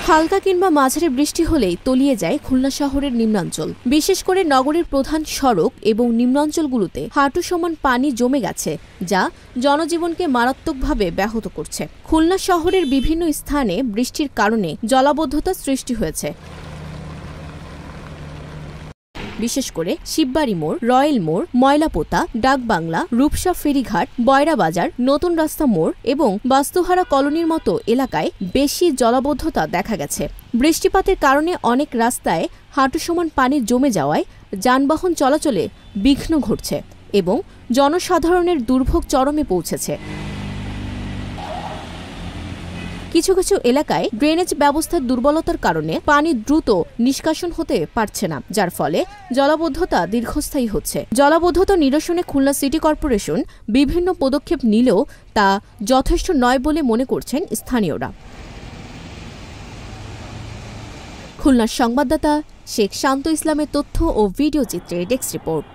হালকা কিংবা মাঝারি বৃষ্টি হলেই তলিয়ে যায় খুলনা শহরের নিম্নাঞ্চল। বিশেষ করে নগরীর প্রধান সড়ক এবং নিম্নাঞ্চলগুলোতে হাঁটু সমান পানি জমে গেছে, যা জনজীবনকে মারাত্মকভাবে ব্যাহত করছে। খুলনা শহরের বিভিন্ন স্থানে বৃষ্টির কারণে জলাবদ্ধতা সৃষ্টি হয়েছে। বিশেষ করে শিববাড়ি মোড়, রয়েল মোড়, ময়লাপোতা, ডাকবাংলা, রূপসা ফেরিঘাট, বয়রা বাজার, নতুন রাস্তা মোড় এবং বাস্তুহারা কলোনির মতো এলাকায় বেশি জলাবদ্ধতা দেখা গেছে। বৃষ্টিপাতের কারণে অনেক রাস্তায় হাঁটু সমান পানি জমে যাওয়ায় যানবাহন চলাচলে বিঘ্ন ঘটছে এবং জনসাধারণের দুর্ভোগ চরমে পৌঁছেছে। কিছু কিছু এলাকায় ড্রেনেজ ব্যবস্থার দুর্বলতার কারণে পানি দ্রুত নিষ্কাশন হতে পারছে না, যার ফলে জলাবদ্ধতা দীর্ঘস্থায়ী হচ্ছে। জলাবদ্ধতা নিরসনে খুলনা সিটি কর্পোরেশন বিভিন্ন পদক্ষেপ নিলেও তা যথেষ্ট নয় বলে মনে করছেন স্থানীয়রা। খুলনার সংবাদদাতা শেখ শান্ত ইসলামের তথ্য ও ভিডিও চিত্রে ডেস্ক রিপোর্ট।